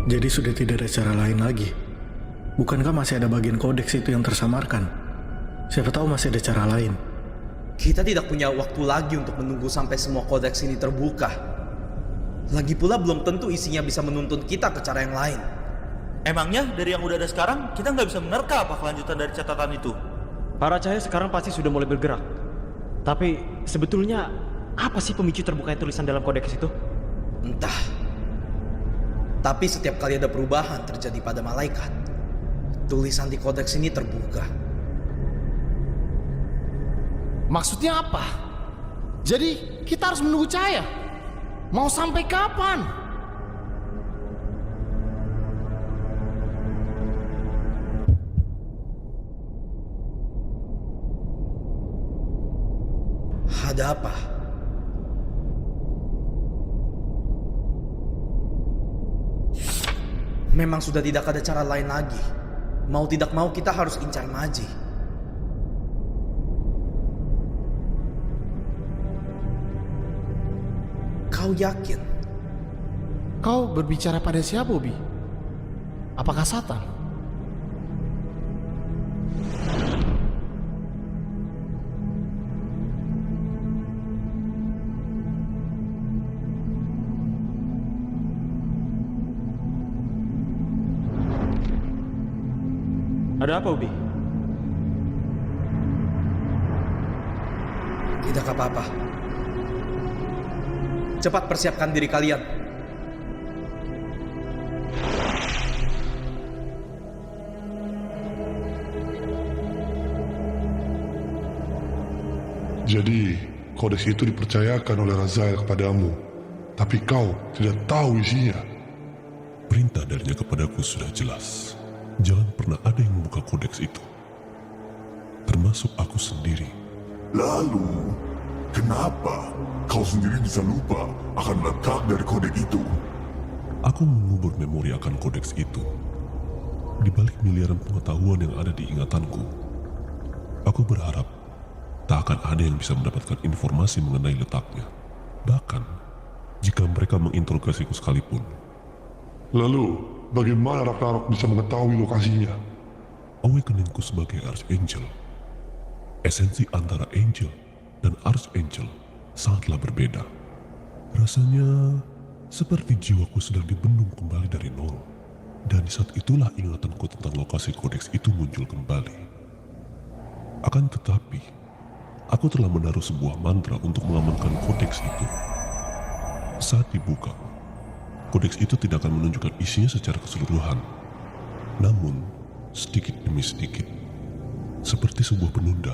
Jadi sudah tidak ada cara lain lagi. Bukankah masih ada bagian kodeks itu yang tersamarkan? Siapa tahu masih ada cara lain. Kita tidak punya waktu lagi untuk menunggu sampai semua kodeks ini terbuka. Lagi pula belum tentu isinya bisa menuntun kita ke cara yang lain. Emangnya dari yang udah ada sekarang, kita nggak bisa menerka apa kelanjutan dari catatan itu? Para cahaya sekarang pasti sudah mulai bergerak. Tapi sebetulnya apa sih pemicu terbukanya tulisan dalam kodeks itu? Entah. Tapi setiap kali ada perubahan terjadi pada malaikat, tulisan di kodeks ini terbuka. Maksudnya apa? Jadi kita harus menunggu cahaya? Mau sampai kapan? Ada apa? Memang sudah tidak ada cara lain lagi. Mau tidak mau kita harus incar Maji. Kau yakin? Kau berbicara pada siapa, Bi? Apakah Satan? Ada apa, Ubi? Tidak apa-apa. Cepat persiapkan diri kalian. Jadi, kodeks itu dipercayakan oleh Raziel kepadamu, tapi kau tidak tahu isinya. Perintah darinya kepadaku sudah jelas. Jangan pernah ada yang membuka kodeks itu, termasuk aku sendiri. Lalu, kenapa kau sendiri bisa lupa akan letak dari kodeks itu? Aku mengubur memori akan kodeks itu. Di balik miliaran pengetahuan yang ada di ingatanku, aku berharap tak akan ada yang bisa mendapatkan informasi mengenai letaknya. Bahkan, jika mereka menginterogasiku sekalipun. Lalu, bagaimana Ragnarok bisa mengetahui lokasinya? Awakeningku sebagai Archangel. Esensi antara Angel dan Archangel sangatlah berbeda. Rasanya seperti jiwaku sedang dibendung kembali dari nol. Dan di saat itulah ingatanku tentang lokasi kodeks itu muncul kembali. Akan tetapi, aku telah menaruh sebuah mantra untuk mengamankan kodeks itu. Saat dibuka, kodeks itu tidak akan menunjukkan isinya secara keseluruhan. Namun, sedikit demi sedikit, seperti sebuah penunda.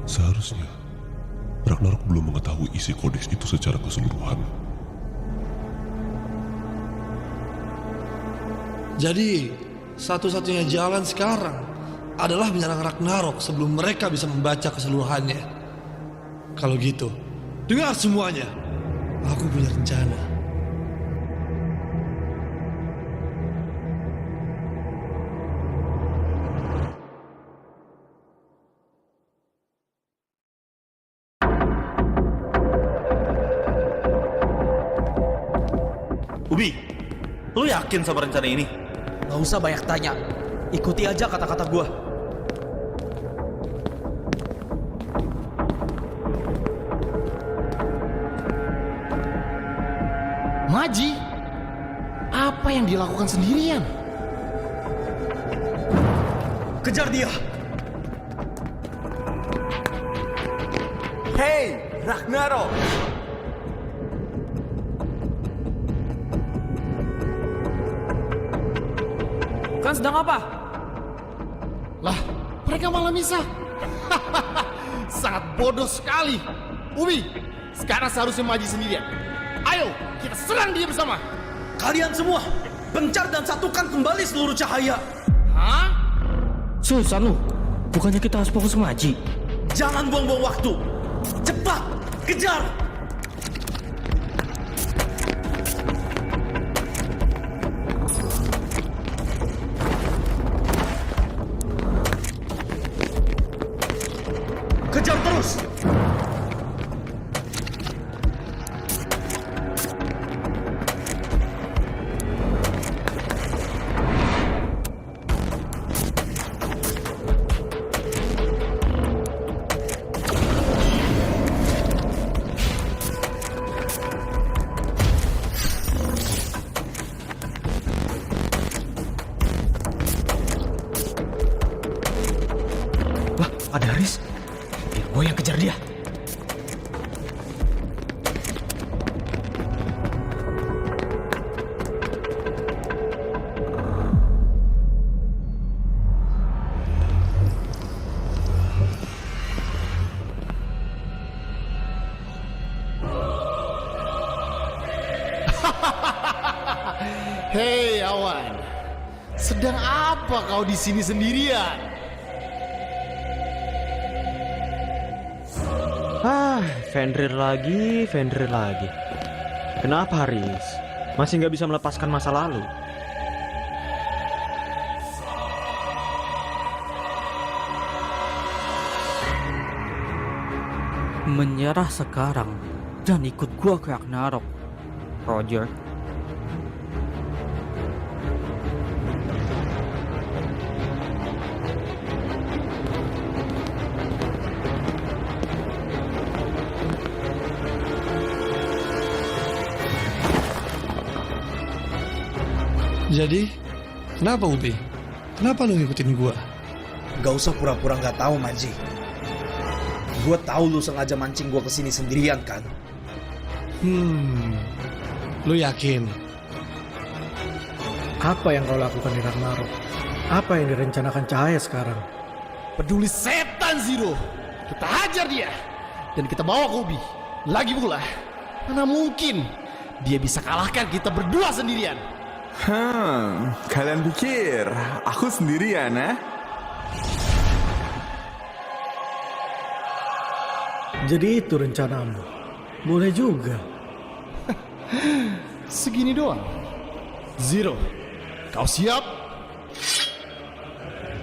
Seharusnya, Ragnarok belum mengetahui isi kodeks itu secara keseluruhan. Jadi, satu-satunya jalan sekarang adalah menyerang Ragnarok sebelum mereka bisa membaca keseluruhannya. Kalau gitu, dengar semuanya. Aku punya rencana. Ubi, lu yakin sama rencana ini? Gak usah banyak tanya. Ikuti aja kata-kata gua. Maji? Apa yang dilakukan sendirian? Kejar dia. Hey, Ragnarok! Kan sedang apa? Lah, mereka malah bisa. Sangat bodoh sekali. Ubi, sekarang seharusnya Maji sendirian. Ayo, kita serang dia bersama. Kalian semua, pencar dan satukan kembali seluruh cahaya. Hah? Susah lu. Bukannya kita harus fokus ke Maji? Jangan buang-buang waktu. Cepat, kejar. Kejar terus. Ada Riz. Biar gue yang kejar dia. Hei Awan, sedang apa kau di sini sendirian? Fenrir lagi. Kenapa Riz? Masih nggak bisa melepaskan masa lalu? Menyerah sekarang dan ikut gua ke Ragnarok, Roger. Jadi, kenapa Ubi? Kenapa lu ngikutin gua? Gak usah pura-pura gak tahu, Manji. Gue tahu lu sengaja mancing gue kesini sendirian kan? Lu yakin? Apa yang kau lakukan di Ragnarok? Apa yang direncanakan Cahaya sekarang? Peduli setan Zero. Kita hajar dia dan kita bawa ke Ubi. Lagi pula, mana mungkin dia bisa kalahkan kita berdua sendirian? Kalian pikir aku sendirian, Jadi itu rencanamu. Boleh juga. Segini doang. Zero, kau siap?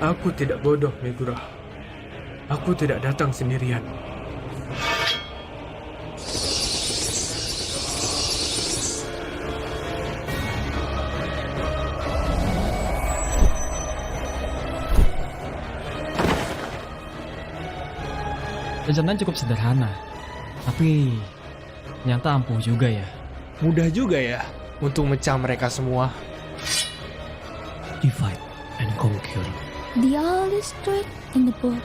Aku tidak bodoh, Megura. Aku tidak datang sendirian. Rencana cukup sederhana, tapi ternyata ampuh juga ya. Mudah juga ya untuk mecah mereka semua. Divide and conquer. The oldest trick in the book.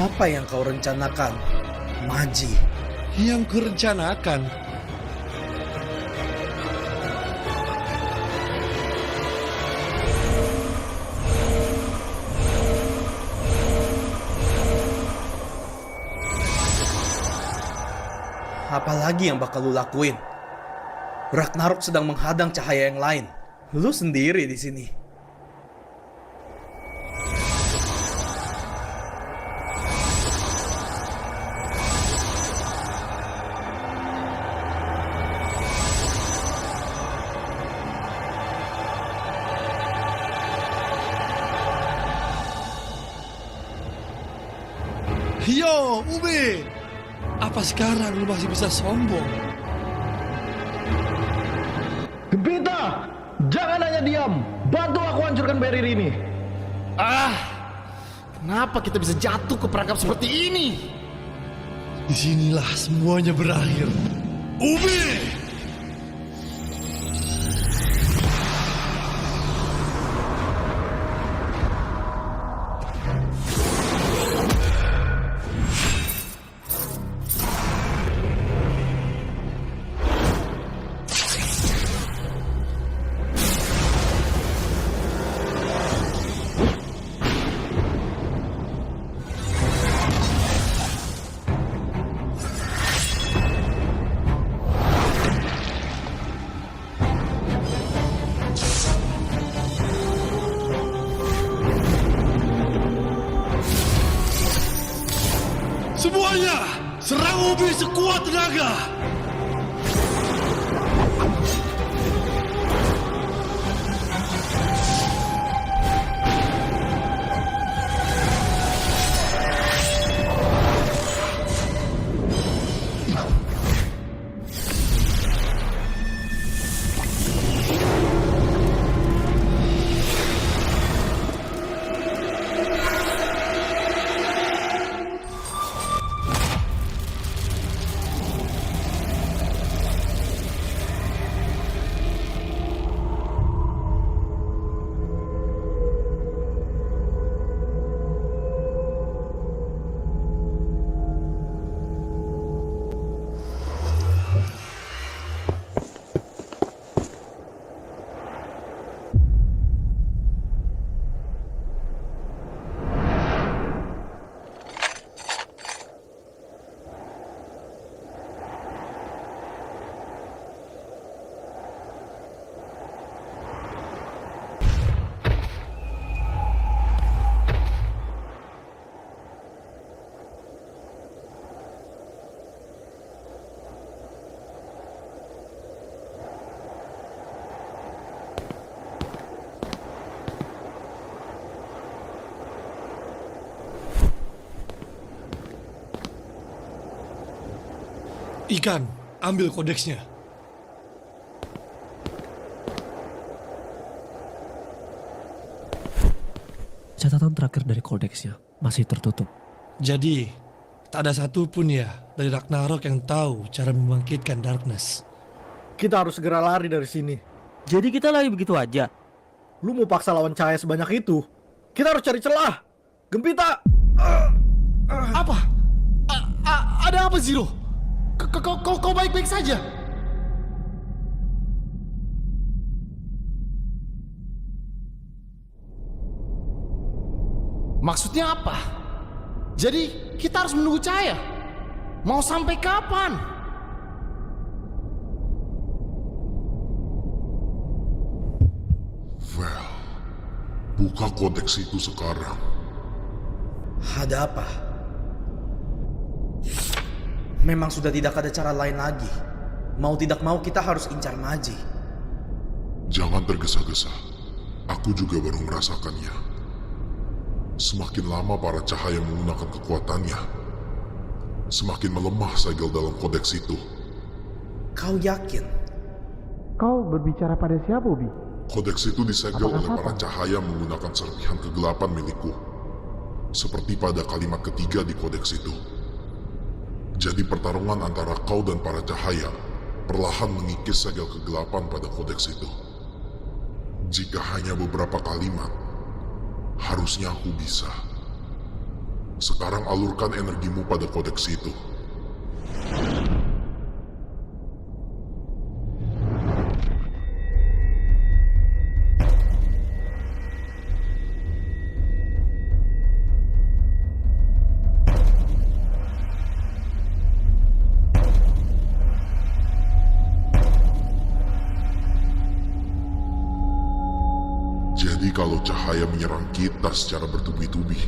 Apa yang kau rencanakan, Manji? Yang kurencanakan? Apalagi yang bakal lu lakuin? Ragnarok sedang menghadang cahaya yang lain. Lu sendiri di sini. Yo, Ubi! Apa sekarang lu masih bisa sombong? Gempita, jangan hanya diam. Bantu aku hancurkan barrier ini. Kenapa kita bisa jatuh ke perangkap seperti ini? Disinilah semuanya berakhir. Ubi! Semuanya, serang Ubi sekuat tenaga! Ikan, ambil kodeksnya. Catatan terakhir dari kodeksnya masih tertutup. Jadi, tak ada satupun ya dari Ragnarok yang tahu cara membangkitkan Darkness. Kita harus segera lari dari sini. Jadi kita lari begitu aja? Lu mau paksa lawan cahaya sebanyak itu? Kita harus cari celah. Gempita! Apa? Ada apa, Zero? Kau baik-baik saja? Maksudnya apa? Jadi kita harus menunggu cahaya? Mau sampai kapan? Well, buka kodeks itu sekarang. Ada apa? Memang sudah tidak ada cara lain lagi. Mau tidak mau kita harus incar Maji. Jangan tergesa-gesa. Aku juga baru merasakannya. Semakin lama para cahaya menggunakan kekuatannya, semakin melemah segel dalam kodeks itu. Kau yakin? Kau berbicara pada siapa, Ubi? Kodeks itu disegel oleh para cahaya menggunakan serpihan kegelapan milikku. Seperti pada kalimat ketiga di kodeks itu. Jadi pertarungan antara kau dan para cahaya perlahan mengikis segel kegelapan pada kodeks itu. Jika hanya beberapa kalimat, harusnya aku bisa. Sekarang alurkan energimu pada kodeks itu. Jadi kalau cahaya menyerang kita secara bertubi-tubi,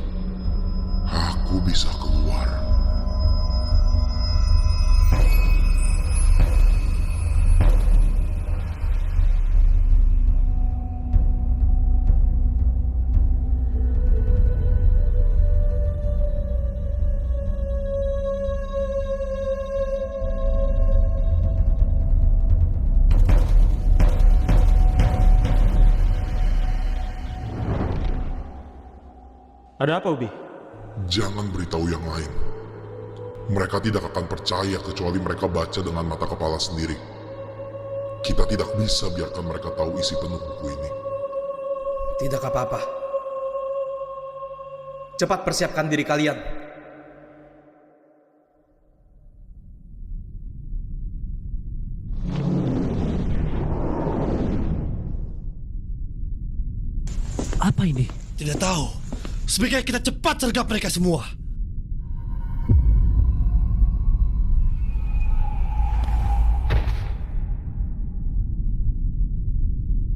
aku bisa keluar. Ada apa, Ubi? Jangan beritahu yang lain. Mereka tidak akan percaya kecuali mereka baca dengan mata kepala sendiri. Kita tidak bisa biarkan mereka tahu isi penuh buku ini. Tidak apa-apa. Cepat persiapkan diri kalian. Apa ini? Tidak tahu. Sebaiknya kita cepat sergap mereka semua.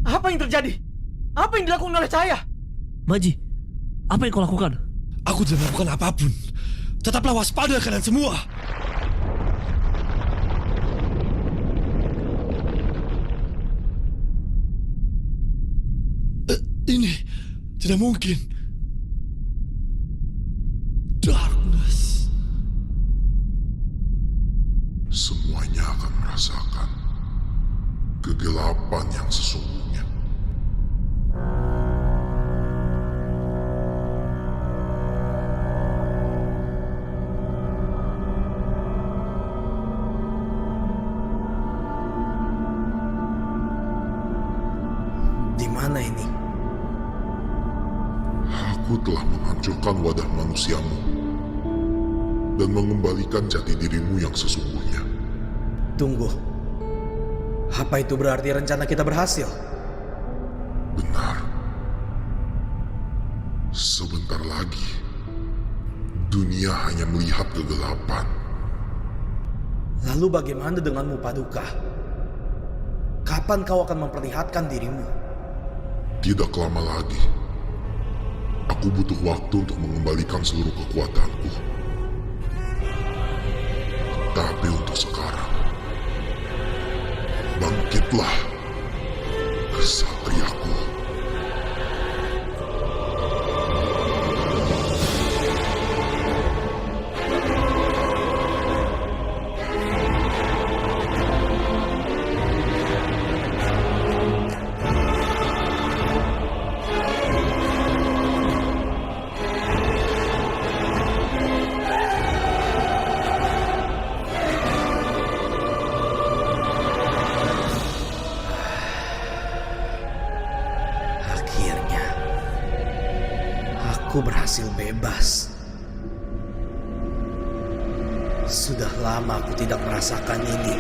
Apa yang terjadi? Apa yang dilakukan oleh Cahaya? Maji, apa yang kau lakukan? Aku tidak melakukan apapun. Tetaplah waspada kalian semua. Ini tidak mungkin. Darkness. Semuanya akan merasakan kegelapan yang sesungguhnya. Di mana ini? Aku telah menghancurkan wadah manusiamu dan mengembalikan jati dirimu yang sesungguhnya. Tunggu. Apa itu berarti rencana kita berhasil? Benar. Sebentar lagi, dunia hanya melihat kegelapan. Lalu bagaimana denganmu, Paduka? Kapan kau akan memperlihatkan dirimu? Tidak lama lagi. Aku butuh waktu untuk mengembalikan seluruh kekuatanku. Tapi untuk sekarang, bangkitlah, kesatriaku. Aku berhasil bebas. Sudah lama aku tidak merasakan ini.